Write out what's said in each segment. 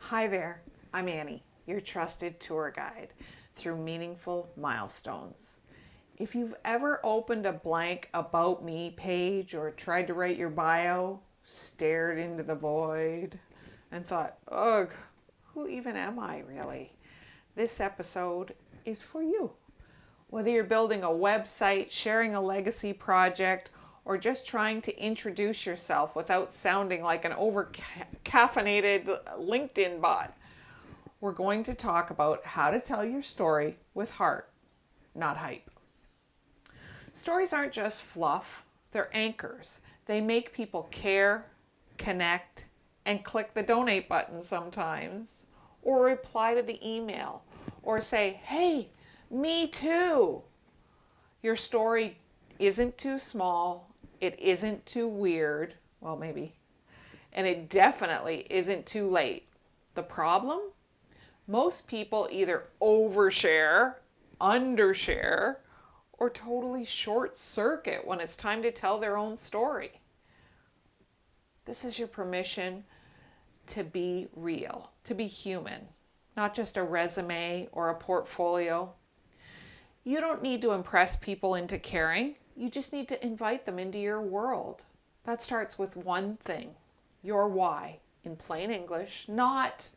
Hi there, I'm Annie, your trusted tour guide through meaningful milestones. If you've ever opened a blank About Me page or tried to write your bio, stared into the void, and thought, ugh, who even am I really? This episode is for you. Whether you're building a website, sharing a legacy project, or just trying to introduce yourself without sounding like an over-caffeinated LinkedIn bot, we're going to talk about how to tell your story with heart, not hype. Stories aren't just fluff, they're anchors. They make people care, connect, and click the donate button sometimes, or reply to the email, or say, hey, me too. Your story isn't too small, it isn't too weird, well, maybe, and it definitely isn't too late. The problem? Most people either overshare, undershare, or totally short circuit when it's time to tell their own story. This is your permission to be real, to be human, not just a resume or a portfolio. You don't need to impress people into caring. You just need to invite them into your world. That starts with one thing, your why, in plain English, not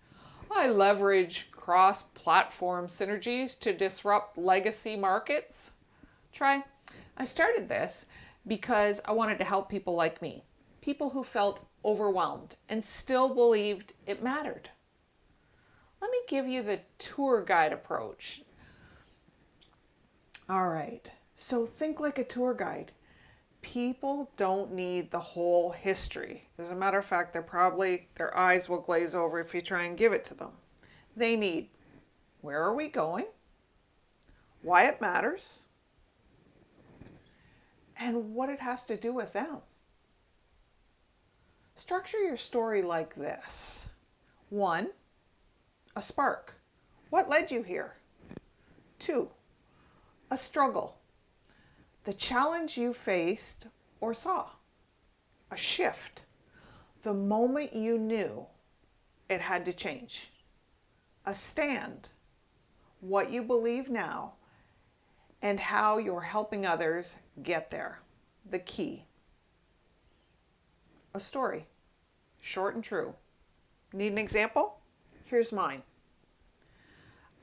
I leverage cross-platform synergies to disrupt legacy markets. Try, I started this because I wanted to help people like me, people who felt overwhelmed and still believed it mattered. Let me give you the tour guide approach. All right, so think like a tour guide. People don't need the whole history. As a matter of fact, their eyes will glaze over if you try and give it to them. They need, where are we going? Why it matters? And what it has to do with them. Structure your story like this. 1, a spark. What led you here? 2, a struggle. The challenge you faced or saw. A shift. The moment you knew it had to change. A stand. What you believe now and how you're helping others get there. The key. A story. Short and true. Need an example? Here's mine.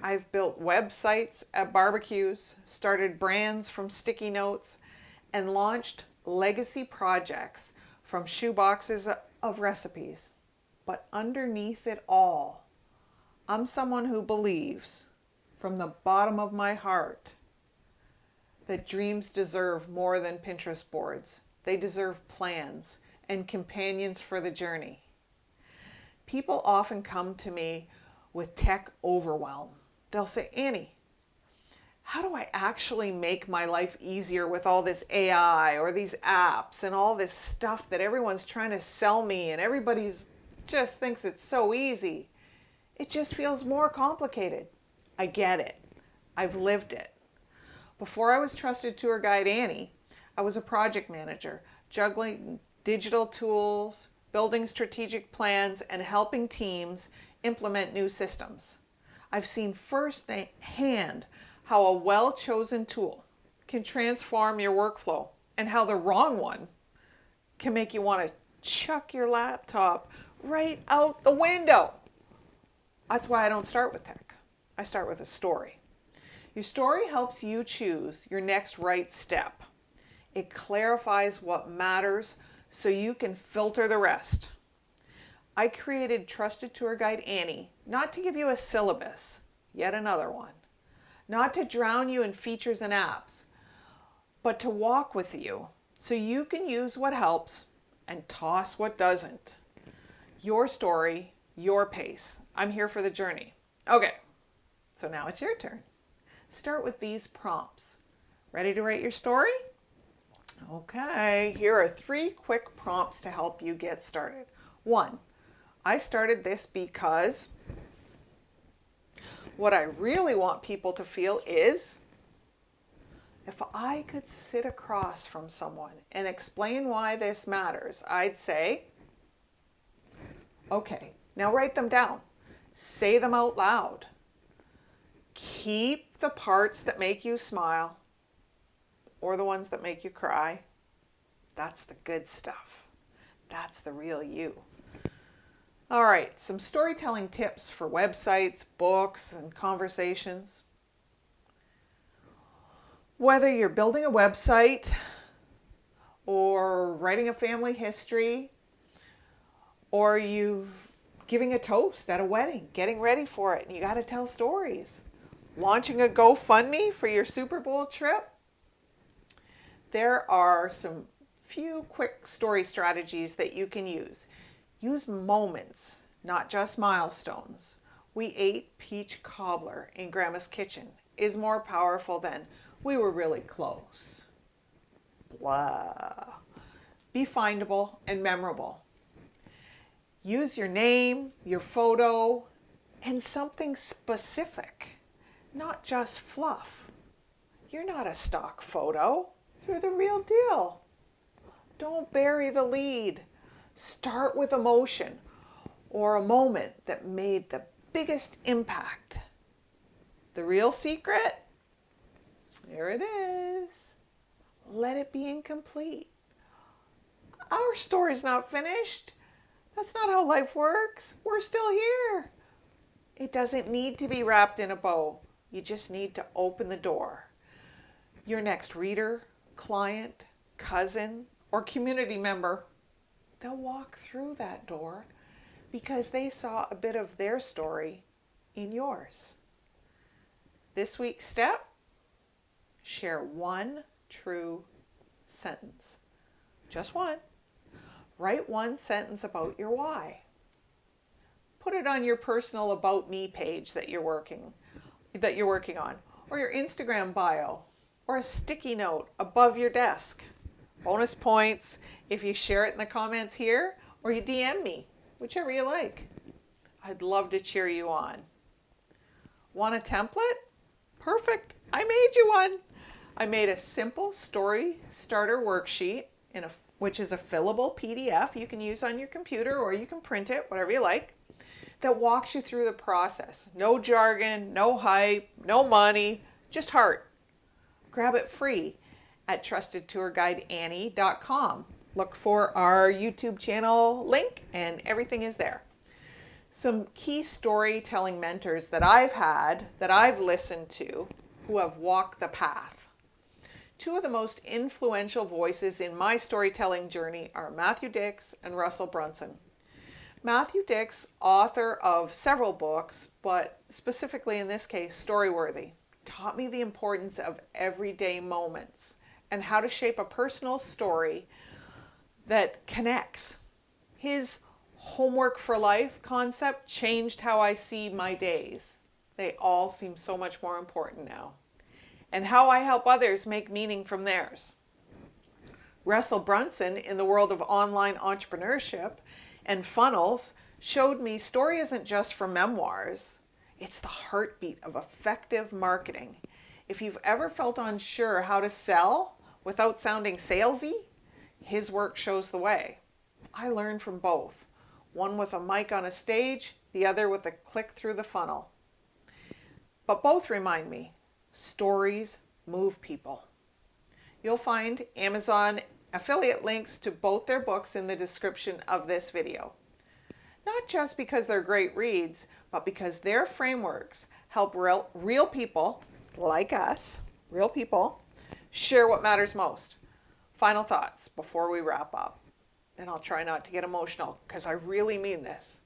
I've built websites at barbecues, started brands from sticky notes, and launched legacy projects from shoeboxes of recipes. But underneath it all, I'm someone who believes, from the bottom of my heart, that dreams deserve more than Pinterest boards. They deserve plans and companions for the journey. People often come to me with tech overwhelm. They'll say, Annie, how do I actually make my life easier with all this AI or these apps and all this stuff that everyone's trying to sell me and everybody's just thinks it's so easy? It just feels more complicated. I get it. I've lived it. Before I was trusted tour guide Annie, I was a project manager, juggling digital tools, building strategic plans, and helping teams implement new systems. I've seen firsthand how a well-chosen tool can transform your workflow and how the wrong one can make you want to chuck your laptop right out the window. That's why I don't start with tech. I start with a story. Your story helps you choose your next right step. It clarifies what matters so you can filter the rest. I created Trusted Tour Guide Annie not to give you a syllabus, yet another one, not to drown you in features and apps, but to walk with you so you can use what helps and toss what doesn't. Your story, your pace. I'm here for the journey. Okay, so now it's your turn. Start with these prompts. Ready to write your story? Okay, here are 3 quick prompts to help you get started. 1, I started this because what I really want people to feel is if I could sit across from someone and explain why this matters, I'd say, okay, now write them down Say them out loud. Keep the parts that make you smile or the ones that make you cry. That's the good stuff. That's the real you. All right, some storytelling tips for websites, books, and conversations. Whether you're building a website or writing a family history, or you giving a toast at a wedding, getting ready for it, and you got to tell stories. Launching a GoFundMe for your Super Bowl trip. There are some few quick story strategies that you can use. Use moments, not just milestones. We ate peach cobbler in Grandma's kitchen is more powerful than we were really close. Blah. Be findable and memorable. Use your name, your photo, and something specific, not just fluff. You're not a stock photo. You're the real deal. Don't bury the lead. Start with emotion or a moment that made the biggest impact. The real secret? There it is. Let it be incomplete. Our story's not finished. That's not how life works. We're still here. It doesn't need to be wrapped in a bow. You just need to open the door. Your next reader, client, cousin, or community member, they'll walk through that door because they saw a bit of their story in yours. This week's step, share one true sentence. Just one. Write one sentence about your why. Put it on your personal About Me page that you're working on, or your Instagram bio, or a sticky note above your desk. Bonus points if you share it in the comments here or you DM me, whichever you like. I'd love to cheer you on. Want a template? Perfect. I made you one. I made a simple story starter worksheet which is a fillable PDF you can use on your computer or you can print it, whatever you like, that walks you through the process. No jargon, no hype, no money, just heart. Grab it free at trustedtourguideannie.com. Look for our YouTube channel link and everything is there. Some key storytelling mentors that I've listened to, who have walked the path. Two of the most influential voices in my storytelling journey are Matthew Dix and Russell Brunson. Matthew Dix, author of several books, but specifically in this case, Storyworthy, taught me the importance of everyday moments and how to shape a personal story that connects. His homework for life concept changed how I see my days. They all seem so much more important now. And how I help others make meaning from theirs. Russell Brunson, in the world of online entrepreneurship and funnels, showed me story isn't just for memoirs. It's the heartbeat of effective marketing. If you've ever felt unsure how to sell without sounding salesy, his work shows the way. I learned from both, one with a mic on a stage, the other with a click through the funnel. But both remind me, stories move people. You'll find Amazon affiliate links to both their books in the description of this video. Not just because they're great reads, but because their frameworks help real people like us, real people, share what matters most. Final thoughts before we wrap up. And I'll try not to get emotional because I really mean this.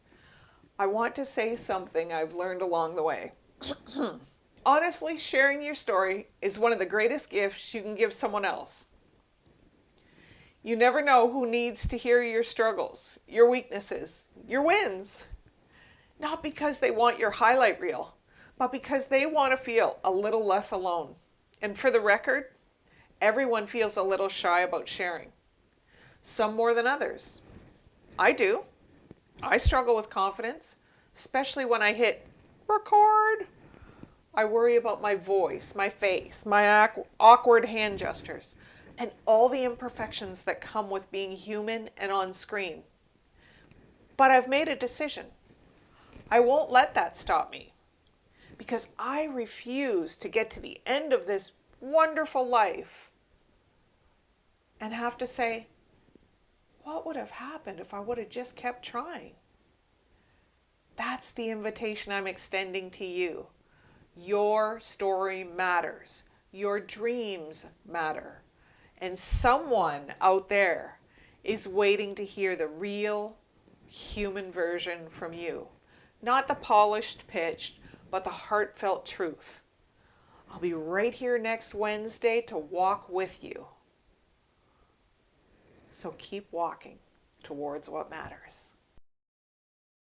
I want to say something I've learned along the way. Honestly, sharing your story is one of the greatest gifts you can give someone else. You never know who needs to hear your struggles, your weaknesses, your wins. Not because they want your highlight reel, but because they want to feel a little less alone. And for the record, everyone feels a little shy about sharing. Some more than others. I do. I struggle with confidence, especially when I hit record. I worry about my voice, my face, my awkward hand gestures, and all the imperfections that come with being human and on screen. But I've made a decision. I won't let that stop me because I refuse to get to the end of this wonderful life and have to say, what would have happened if I would have just kept trying? That's the invitation I'm extending to you. Your story matters. Your dreams matter. And someone out there is waiting to hear the real human version from you. Not the polished pitch, but the heartfelt truth. I'll be right here next Wednesday to walk with you. So keep walking towards what matters.